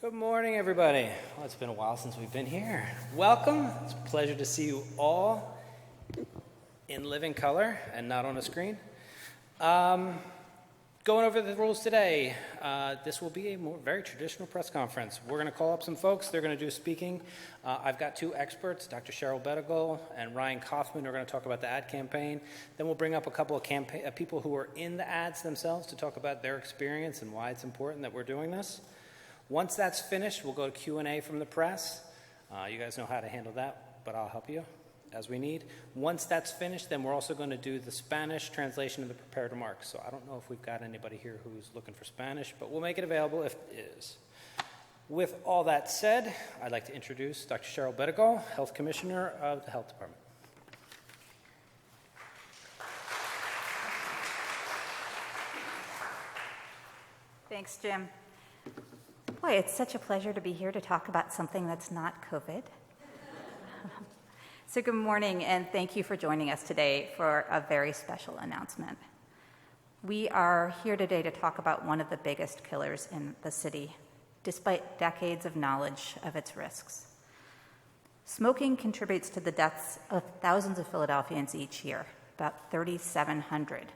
Good morning, everybody. Well, it's been a while since we've been here. Welcome. It's a pleasure to see you all in living color and not on a screen. Going over the rules today, this will be a very traditional press conference. We're going to call up some folks. They're going to do speaking. I've got two experts, Dr. Cheryl Bettigal and Ryan Kaufman, who are going to talk about the ad campaign. Then we'll bring up a couple of people who are in the ads themselves to talk about their experience and why it's important that we're doing this. Once that's finished, we'll go to Q&A from the press. You guys know how to handle that, but I'll help you as we need. Once that's finished, then we're also going to do the Spanish translation of the prepared remarks. So I don't know if we've got anybody here who's looking for Spanish, but we'll make it available if it is. With all that said, I'd like to introduce Dr. Cheryl Bettigal, Health Commissioner of the Health Department. Thanks, Jim. Boy, it's such a pleasure to be here to talk about something that's not COVID. So good morning, and thank you for joining us today for a very special announcement. We are here today to talk about one of the biggest killers in the city, despite decades of knowledge of its risks. Smoking contributes to the deaths of thousands of Philadelphians each year, about 3,700.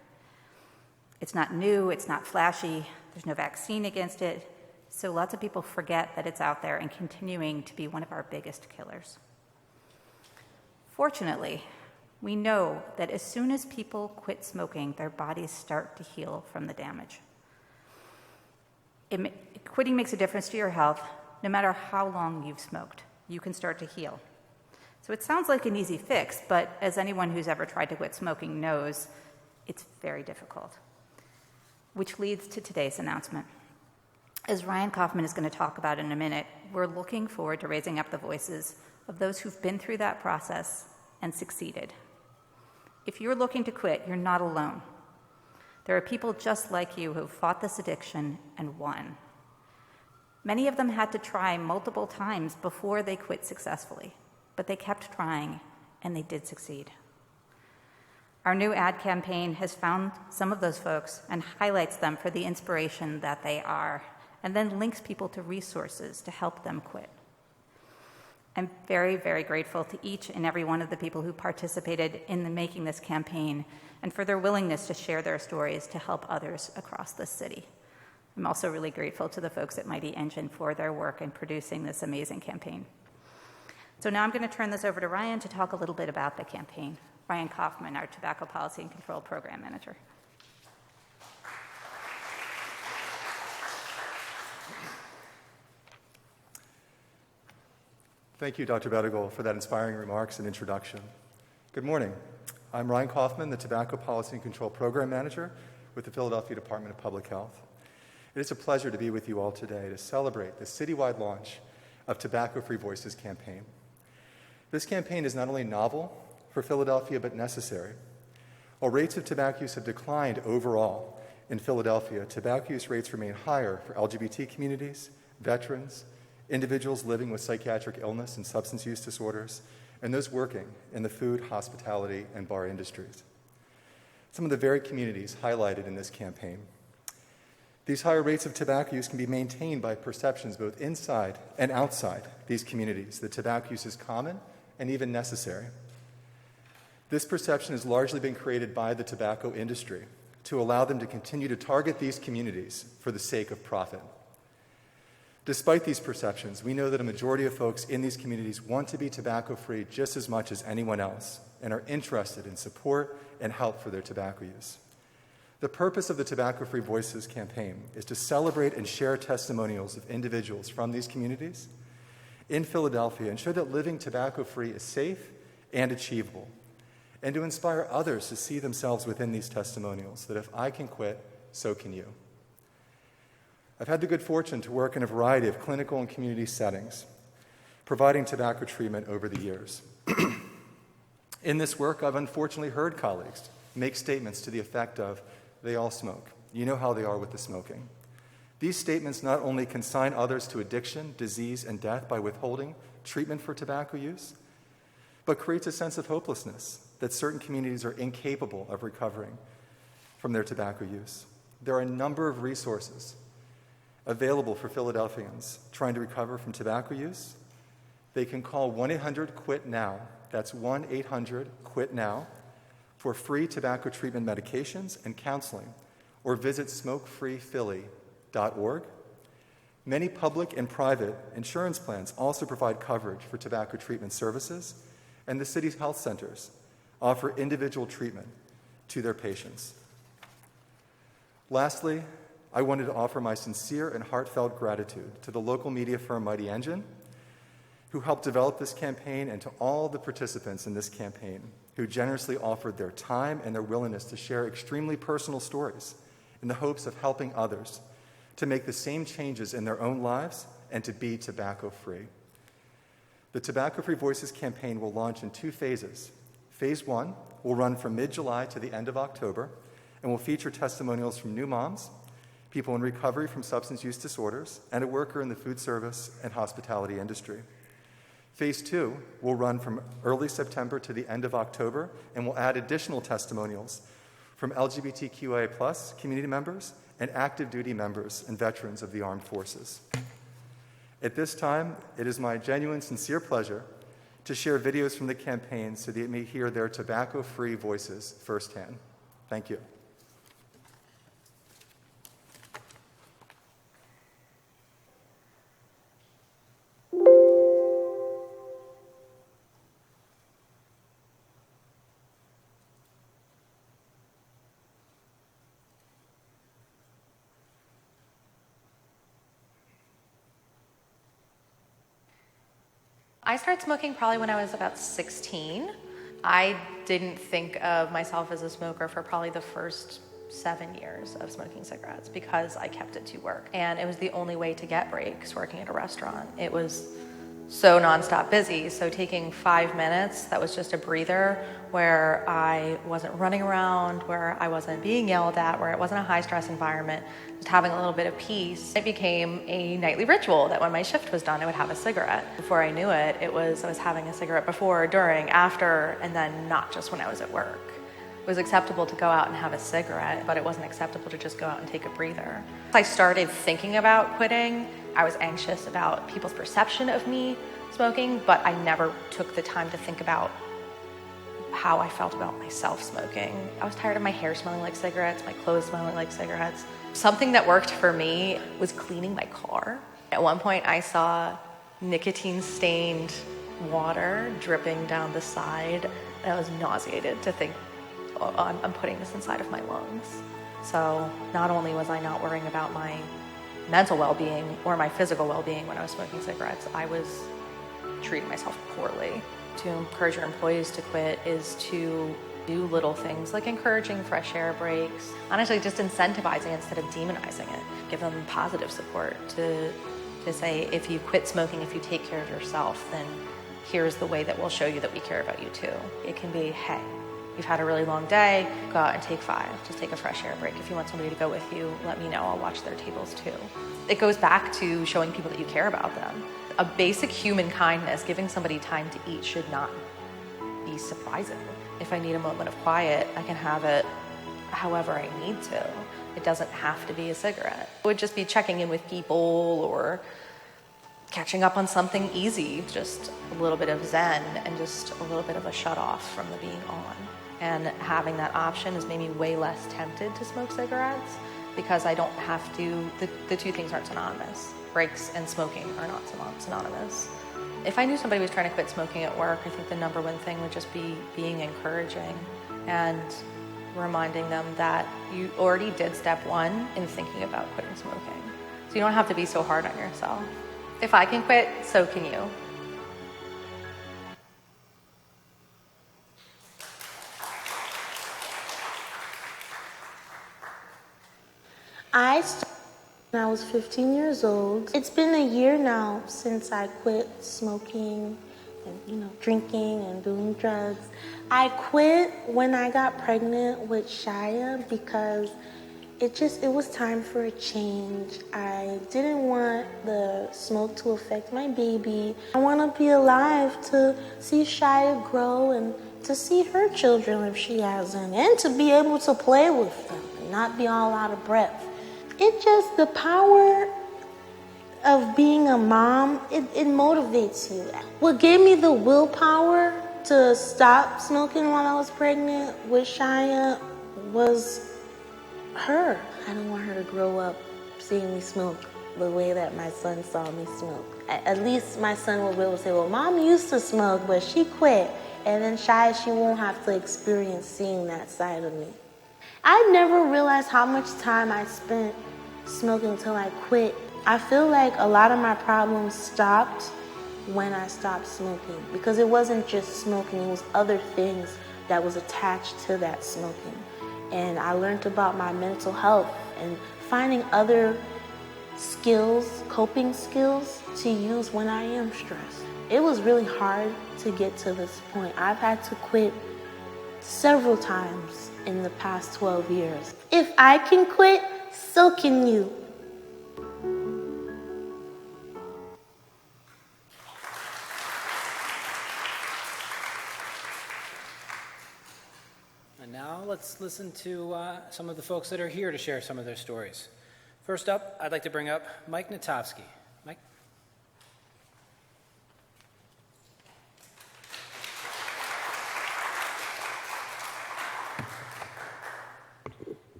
It's not new, it's not flashy, there's no vaccine against it, so lots of people forget that it's out there and continuing to be one of our biggest killers. Fortunately, we know that as soon as people quit smoking, their bodies start to heal from the damage. Quitting makes a difference to your health. No matter how long you've smoked, you can start to heal. So it sounds like an easy fix, but as anyone who's ever tried to quit smoking knows, it's very difficult. Which leads to today's announcement. As Ryan Kaufman is going to talk about in a minute, we're looking forward to raising up the voices of those who've been through that process and succeeded. If you're looking to quit, you're not alone. There are people just like you who've fought this addiction and won. Many of them had to try multiple times before they quit successfully, but they kept trying and they did succeed. Our new ad campaign has found some of those folks and highlights them for the inspiration that they are, and then links people to resources to help them quit. I'm very, very grateful to each and every one of the people who participated in making this campaign and for their willingness to share their stories to help others across the city. I'm also really grateful to the folks at Mighty Engine for their work in producing this amazing campaign. So now I'm going to turn this over to Ryan to talk a little bit about the campaign. Ryan Kaufman, our Tobacco Policy and Control Program Manager. Thank you, Dr. Bettigal, for that inspiring remarks and introduction. Good morning. I'm Ryan Kaufman, the Tobacco Policy and Control Program Manager with the Philadelphia Department of Public Health. It is a pleasure to be with you all today to celebrate the citywide launch of Tobacco-Free Voices campaign. This campaign is not only novel for Philadelphia, but necessary. While rates of tobacco use have declined overall in Philadelphia, tobacco use rates remain higher for LGBT communities, veterans, individuals living with psychiatric illness and substance use disorders, and those working in the food, hospitality, and bar industries. Some of the very communities highlighted in this campaign. These higher rates of tobacco use can be maintained by perceptions both inside and outside these communities that tobacco use is common and even necessary. This perception has largely been created by the tobacco industry to allow them to continue to target these communities for the sake of profit. Despite these perceptions, we know that a majority of folks in these communities want to be tobacco-free just as much as anyone else and are interested in support and help for their tobacco use. The purpose of the Tobacco-Free Voices campaign is to celebrate and share testimonials of individuals from these communities in Philadelphia and show that living tobacco-free is safe and achievable, and to inspire others to see themselves within these testimonials, that if I can quit, so can you. I've had the good fortune to work in a variety of clinical and community settings, providing tobacco treatment over the years. In this work, I've unfortunately heard colleagues make statements to the effect of, they all smoke. You know how they are with the smoking. These statements not only consign others to addiction, disease, and death by withholding treatment for tobacco use, but creates a sense of hopelessness that certain communities are incapable of recovering from their tobacco use. There are a number of resources available for Philadelphians trying to recover from tobacco use. They can call 1-800-QUIT-NOW. That's 1-800-QUIT-NOW for free tobacco treatment medications and counseling, or visit smokefreephilly.org. Many public and private insurance plans also provide coverage for tobacco treatment services, and the city's health centers offer individual treatment to their patients. Lastly, I wanted to offer my sincere and heartfelt gratitude to the local media firm Mighty Engine, who helped develop this campaign, and to all the participants in this campaign who generously offered their time and their willingness to share extremely personal stories in the hopes of helping others to make the same changes in their own lives and to be tobacco-free. The Tobacco Free Voices campaign will launch in 2 phases. Phase 1 will run from mid-July to the end of October and will feature testimonials from new moms, people in recovery from substance use disorders, and a worker in the food service and hospitality industry. Phase 2 will run from early September to the end of October and will add additional testimonials from LGBTQIA+ community members and active duty members and veterans of the armed forces. At this time, it is my genuine, sincere pleasure to share videos from the campaign so that you may hear their tobacco-free voices firsthand. Thank you. I started smoking probably when I was about 16. I didn't think of myself as a smoker for probably the first 7 years of smoking cigarettes because I kept it to work. And it was the only way to get breaks working at a restaurant. It was so nonstop busy. So taking 5 minutes, that was just a breather where I wasn't running around, where I wasn't being yelled at, where it wasn't a high stress environment, just having a little bit of peace. It became a nightly ritual that when my shift was done, I would have a cigarette. Before I knew it, I was having a cigarette before, during, after, and then not just when I was at work. It was acceptable to go out and have a cigarette, but it wasn't acceptable to just go out and take a breather. I started thinking about quitting. I was anxious about people's perception of me smoking, but I never took the time to think about how I felt about myself smoking. I was tired of my hair smelling like cigarettes, my clothes smelling like cigarettes. Something that worked for me was cleaning my car. At one point I saw nicotine-stained water dripping down the side, and I was nauseated to think, oh, I'm putting this inside of my lungs. So not only was I not worrying about my mental well-being or my physical well-being when I was smoking cigarettes, I was treating myself poorly. To encourage your employees to quit is to do little things like encouraging fresh air breaks, honestly just incentivizing instead of demonizing it. Give them positive support to say, if you quit smoking, if you take care of yourself, then here's the way that we'll show you that we care about you too. It can be, hey, you've had a really long day, go out and take 5. Just take a fresh air break. If you want somebody to go with you, let me know. I'll watch their tables too. It goes back to showing people that you care about them. A basic human kindness, giving somebody time to eat, should not be surprising. If I need a moment of quiet, I can have it however I need to. It doesn't have to be a cigarette. It would just be checking in with people or catching up on something easy, just a little bit of zen and just a little bit of a shut off from the being on. And having that option has made me way less tempted to smoke cigarettes because I don't have to, the two things aren't synonymous. Breaks and smoking are not synonymous. If I knew somebody was trying to quit smoking at work, I think the number one thing would just be being encouraging and reminding them that you already did step 1 in thinking about quitting smoking. So you don't have to be so hard on yourself. If I can quit, so can you. I started when I was 15 years old. It's been a year now since I quit smoking and, drinking and doing drugs. I quit when I got pregnant with Shia because it was time for a change. I didn't want the smoke to affect my baby. I want to be alive to see Shia grow and to see her children if she has any, and to be able to play with them and not be all out of breath. The power of being a mom, it motivates you. What gave me the willpower to stop smoking while I was pregnant with Shia was her. I don't want her to grow up seeing me smoke the way that my son saw me smoke. At least my son will be able to say, well, Mom used to smoke, but she quit. And then Shia, she won't have to experience seeing that side of me. I never realized how much time I spent smoking until I quit. I feel like a lot of my problems stopped when I stopped smoking, because it wasn't just smoking, it was other things that was attached to that smoking. And I learned about my mental health and finding other skills, coping skills to use when I am stressed. It was really hard to get to this point. I've had to quit several times in the past 12 years. If I can quit, so can you. And now let's listen to some of the folks that are here to share some of their stories. First up, I'd like to bring up Mike Natofsky. Mike?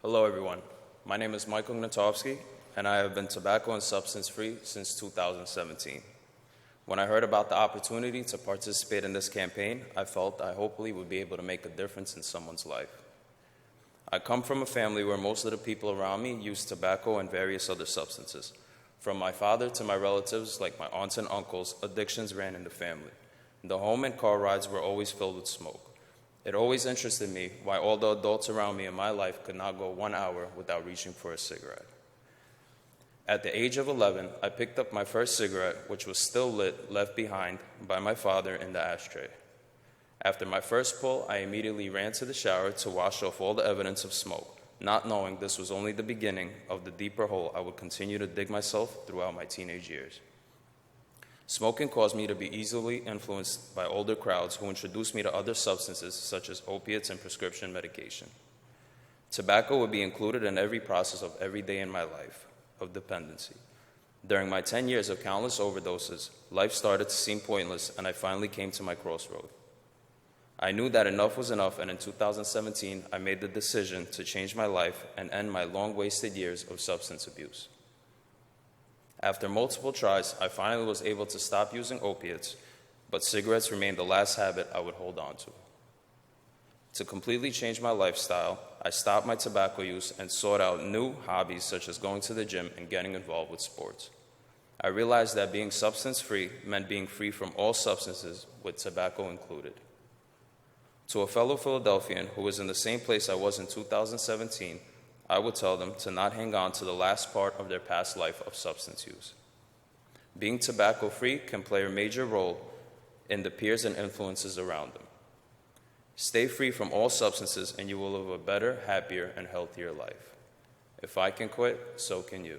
Hello, everyone. My name is Michael Natofsky, and I have been tobacco and substance-free since 2017. When I heard about the opportunity to participate in this campaign, I felt I hopefully would be able to make a difference in someone's life. I come from a family where most of the people around me use tobacco and various other substances. From my father to my relatives, like my aunts and uncles, addictions ran in the family. The home and car rides were always filled with smoke. It always interested me why all the adults around me in my life could not go 1 hour without reaching for a cigarette. At the age of 11, I picked up my first cigarette, which was still lit, left behind by my father in the ashtray. After my first pull, I immediately ran to the shower to wash off all the evidence of smoke, not knowing this was only the beginning of the deeper hole I would continue to dig myself throughout my teenage years. Smoking caused me to be easily influenced by older crowds who introduced me to other substances such as opiates and prescription medication. Tobacco would be included in every process of every day in my life of dependency. During my 10 years of countless overdoses, life started to seem pointless, and I finally came to my crossroad. I knew that enough was enough, and in 2017, I made the decision to change my life and end my long-wasted years of substance abuse. After multiple tries, I finally was able to stop using opiates, but cigarettes remained the last habit I would hold on to. To completely change my lifestyle, I stopped my tobacco use and sought out new hobbies such as going to the gym and getting involved with sports. I realized that being substance-free meant being free from all substances, with tobacco included. To a fellow Philadelphian who was in the same place I was in 2017, I would tell them to not hang on to the last part of their past life of substance use. Being tobacco-free can play a major role in the peers and influences around them. Stay free from all substances and you will live a better, happier, and healthier life. If I can quit, so can you.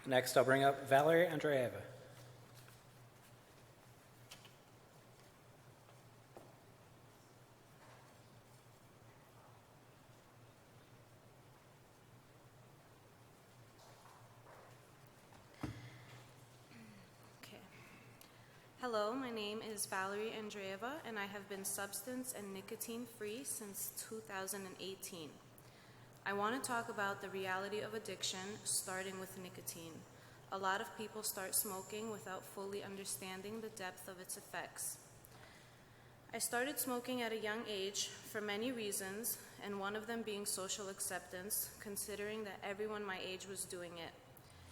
Next, I'll bring up Valerie Andreeva. Hello, my name is Valerie Andreeva, and I have been substance and nicotine-free since 2018. I want to talk about the reality of addiction, starting with nicotine. A lot of people start smoking without fully understanding the depth of its effects. I started smoking at a young age for many reasons, and one of them being social acceptance, considering that everyone my age was doing it.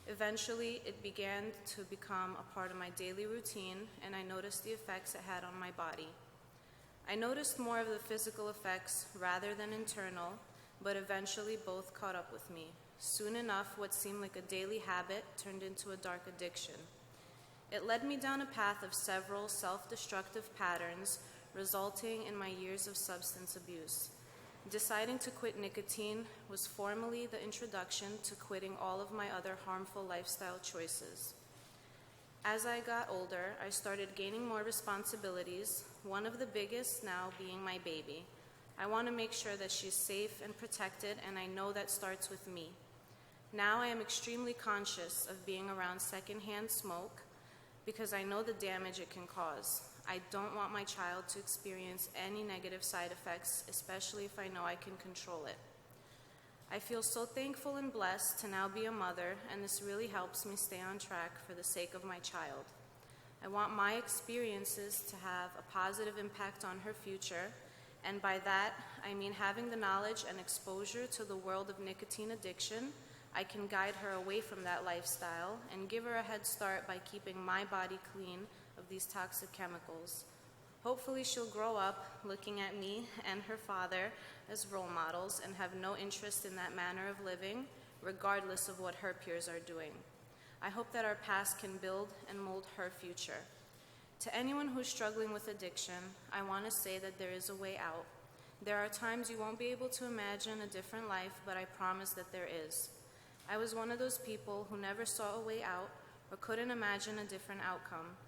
Eventually, it began to become a part of my daily routine, and I noticed the effects it had on my body. I noticed more of the physical effects rather than internal, but eventually both caught up with me. Soon enough, what seemed like a daily habit turned into a dark addiction. It led me down a path of several self-destructive patterns, resulting in my years of substance abuse. Deciding to quit nicotine was formally the introduction to quitting all of my other harmful lifestyle choices. As I got older, I started gaining more responsibilities, one of the biggest now being my baby. I want to make sure that she's safe and protected, and I know that starts with me. Now I am extremely conscious of being around secondhand smoke because I know the damage it can cause. I don't want my child to experience any negative side effects, especially if I know I can control it. I feel so thankful and blessed to now be a mother, and this really helps me stay on track for the sake of my child. I want my experiences to have a positive impact on her future, and by that, I mean having the knowledge and exposure to the world of nicotine addiction. I can guide her away from that lifestyle and give her a head start by keeping my body clean of these toxic chemicals. Hopefully she'll grow up looking at me and her father as role models and have no interest in that manner of living, regardless of what her peers are doing. I hope that our past can build and mold her future. To anyone who's struggling with addiction, I want to say that there is a way out. There are times you won't be able to imagine a different life, but I promise that there is. I was one of those people who never saw a way out or couldn't imagine a different outcome.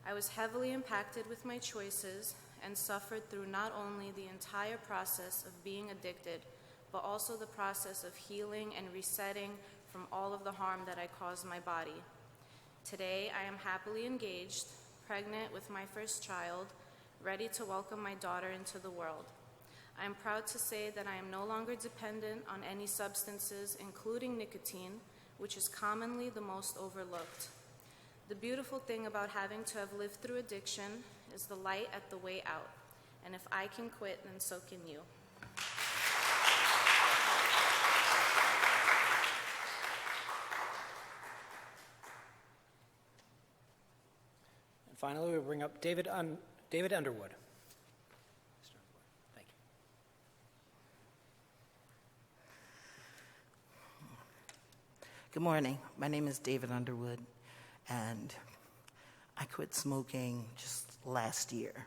I was heavily impacted with my choices and suffered through not only the entire process of being addicted, but also the process of healing and resetting from all of the harm that I caused my body. Today, I am happily engaged, pregnant with my first child, ready to welcome my daughter into the world. I am proud to say that I am no longer dependent on any substances, including nicotine, which is commonly the most overlooked. The beautiful thing about having to have lived through addiction is the light at the way out. And if I can quit, then so can you. And finally, we bring up David Underwood. Thank you. Good morning. My name is David Underwood, and I quit smoking just last year.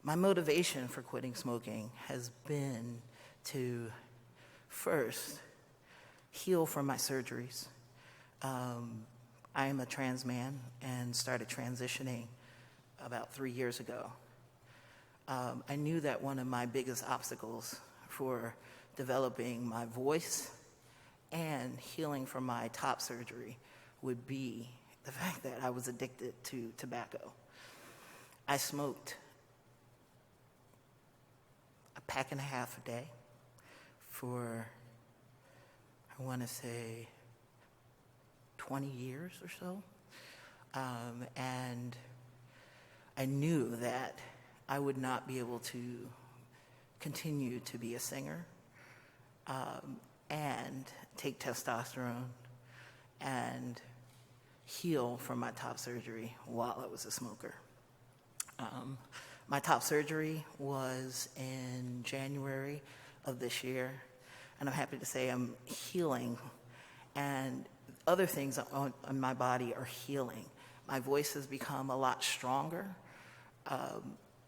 My motivation for quitting smoking has been to first heal from my surgeries. I am a trans man and started transitioning about 3 years ago. I knew that one of my biggest obstacles for developing my voice and healing from my top surgery would be the fact that I was addicted to tobacco. I smoked a pack and a half a day for, I want to say, 20 years or so. And I knew that I would not be able to continue to be a singer and take testosterone and heal from my top surgery while I was a smoker. My top surgery was in January of this year, and I'm happy to say I'm healing, and other things on my body are healing. My voice has become a lot stronger.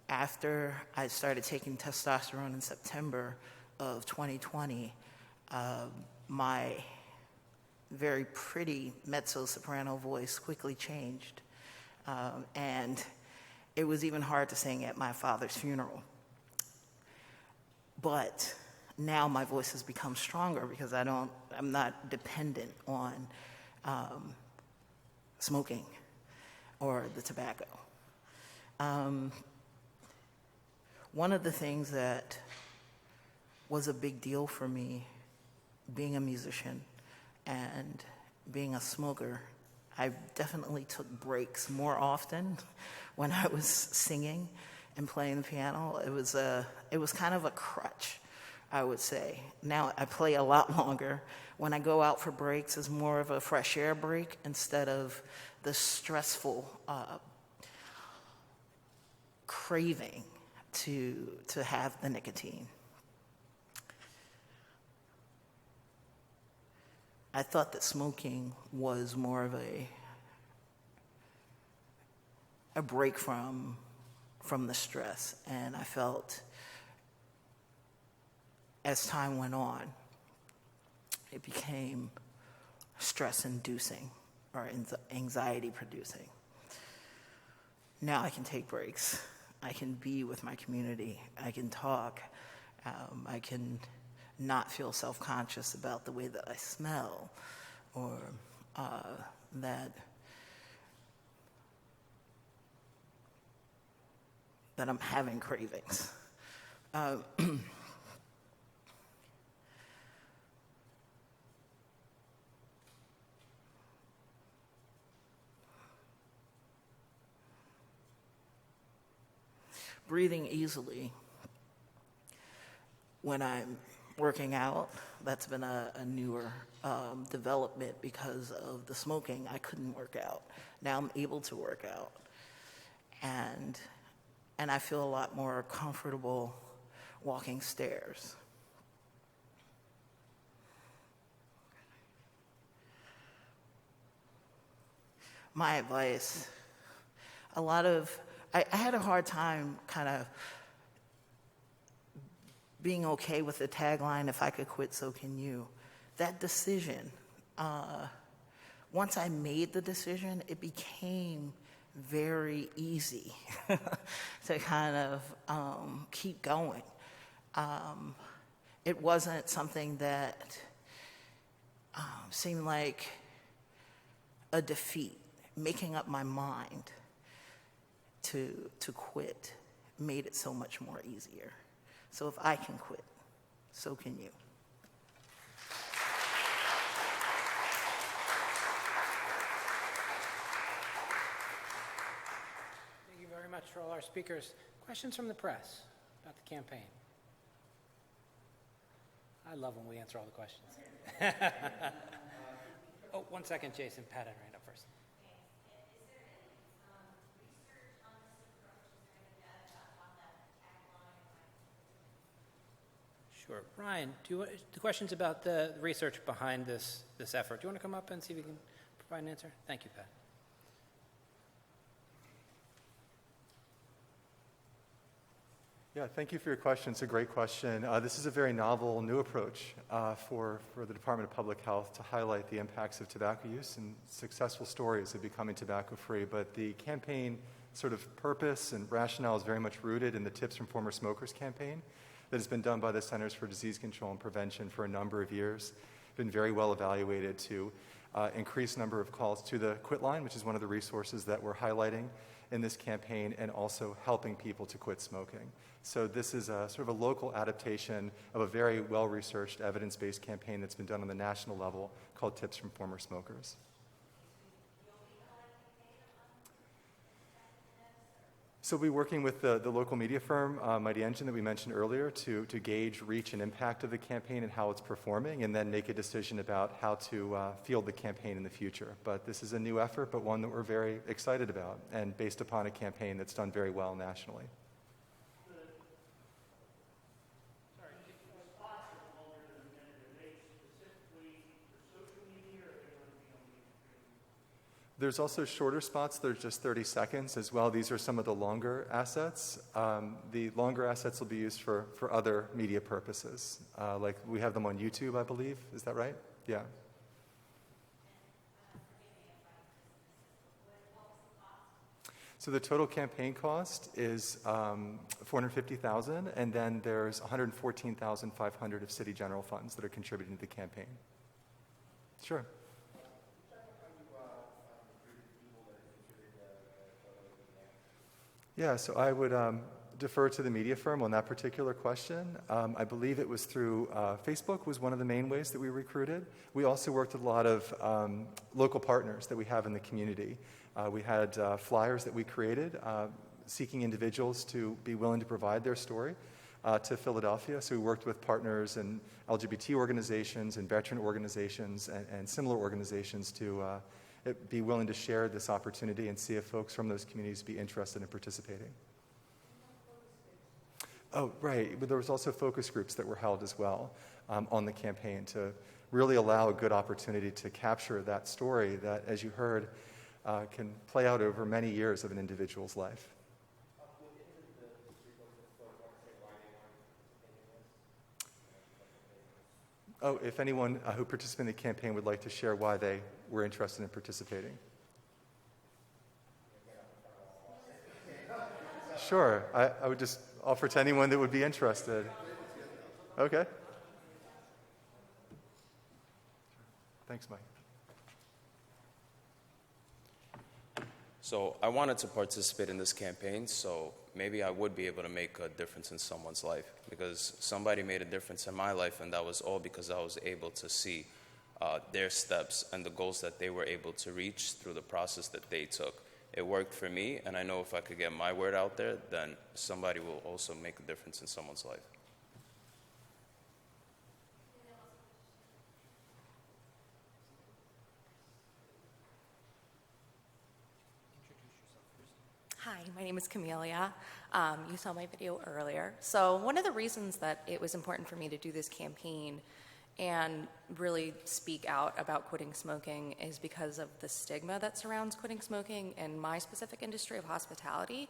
After I started taking testosterone in September of 2020, my very pretty mezzo-soprano voice quickly changed. And it was even hard to sing at my father's funeral. But now my voice has become stronger because I'm not dependent on smoking or the tobacco. One of the things that was a big deal for me, being a musician and being a smoker, I definitely took breaks more often when I was singing and playing the piano. It was kind of a crutch, I would say. Now I play a lot longer. When I go out for breaks, it's more of a fresh air break instead of the stressful craving to have the nicotine. I thought that smoking was more of a break from the stress, and I felt as time went on, it became stress-inducing or anxiety-producing. now I can take breaks. I can be with my community. I can talk. I can not feel self-conscious about the way that I smell or that I'm having cravings. Breathing easily. When I'm working out, that's been a newer development because of the smoking. I couldn't work out. Now I'm able to work out. And I feel a lot more comfortable walking stairs. My advice, I had a hard time kind of being okay with the tagline, if I could quit, so can you. That decision, once I made the decision, it became very easy to kind of keep going. It wasn't something that seemed like a defeat. Making up my mind to quit made it so much more easier. So if I can quit, so can you. Thank you very much for all our speakers. Questions from the press about the campaign? I love when we answer all the questions. Oh, 1 second, Jason. Pat had her hand up first. Sure. Ryan, the questions about the research behind this effort, do you want to come up and see if you can provide an answer? Thank you, Pat. Yeah, thank you for your question. It's a great question. This is a very novel, new approach for the Department of Public Health to highlight the impacts of tobacco use and successful stories of becoming tobacco-free. But the campaign sort of purpose and rationale is very much rooted in the Tips from Former Smokers campaign that has been done by the Centers for Disease Control and Prevention for a number of years. Been very well evaluated to increase number of calls to the Quit Line, which is one of the resources that we're highlighting in this campaign, and also helping people to quit smoking. So this is a sort of a local adaptation of a very well-researched, evidence-based campaign that's been done on the national level called Tips from Former Smokers. So we'll be working with the local media firm, Mighty Engine, that we mentioned earlier, to gauge reach and impact of the campaign and how it's performing, and then make a decision about how to field the campaign in the future. But this is a new effort, but one that we're very excited about, and based upon a campaign that's done very well nationally. There's also shorter spots that are just 30 seconds as well. These are some of the longer assets. The longer assets will be used for other media purposes. Like we have them on YouTube, I believe. Is that right? Yeah. So the total campaign cost is $450,000, and then there's $114,500 of city general funds that are contributing to the campaign. Sure. Yeah, so I would defer to the media firm on that particular question. I believe it was through Facebook was one of the main ways that we recruited. We also worked with a lot of local partners that we have in the community. We had flyers that we created seeking individuals to be willing to provide their story to Philadelphia. So we worked with partners and LGBT organizations and veteran organizations and similar organizations to be willing to share this opportunity and see if folks from those communities be interested in participating. Oh, right. But there was also focus groups that were held as well on the campaign to really allow a good opportunity to capture that story that, as you heard, can play out over many years of an individual's life. Oh, if anyone who participated in the campaign would like to share why they were interested in participating. sure. I would just offer to anyone that would be interested. Okay. Thanks, Mike. So I wanted to participate in this campaign, so maybe I would be able to make a difference in someone's life, because somebody made a difference in my life, and that was all because I was able to see their steps and the goals that they were able to reach through the process that they took. It worked for me, and I know if I could get my word out there, then somebody will also make a difference in someone's life. Hi, my name is Camelia. You saw my video earlier. So one of the reasons that it was important for me to do this campaign and really speak out about quitting smoking is because of the stigma that surrounds quitting smoking in my specific industry of hospitality,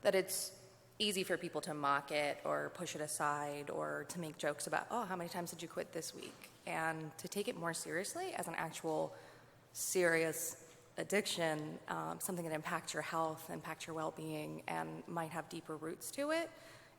that it's easy for people to mock it or push it aside or to make jokes about, oh, how many times did you quit this week? And to take it more seriously as an actual serious addiction, something that impacts your health, impacts your well-being, and might have deeper roots to it,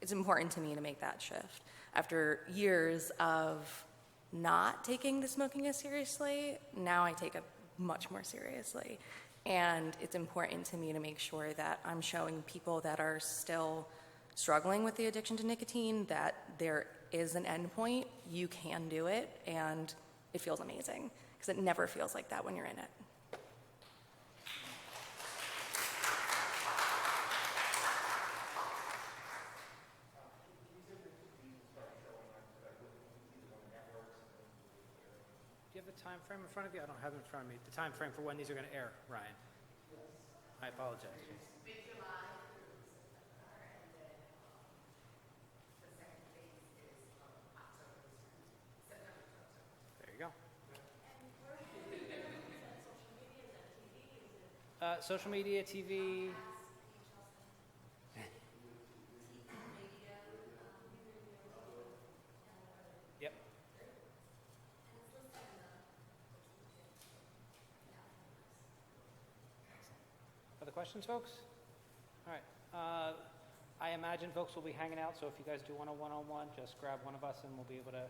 it's important to me to make that shift. After years of not taking the smoking as seriously, now I take it much more seriously. And it's important to me to make sure that I'm showing people that are still struggling with the addiction to nicotine that there is an end point, you can do it, and it feels amazing, because it never feels like that when you're in it. Do you have a time frame in front of you? I don't have it in front of me. The time frame for when these are going to air, Ryan. I apologize. There you go. Social media, TV. Yep. Other questions, folks? All right. I imagine folks will be hanging out, so if you guys do want a one-on-one, just grab one of us and we'll be able to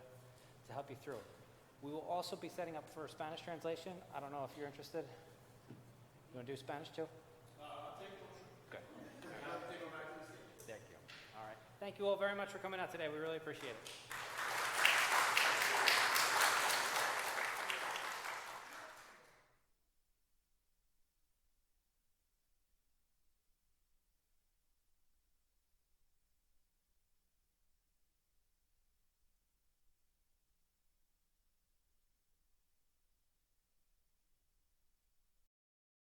help you through. We will also be setting up for Spanish translation. I don't know if you're interested. You want to do Spanish too? I'll take it. Good. Thank you. All right. Thank you all very much for coming out today. We really appreciate it.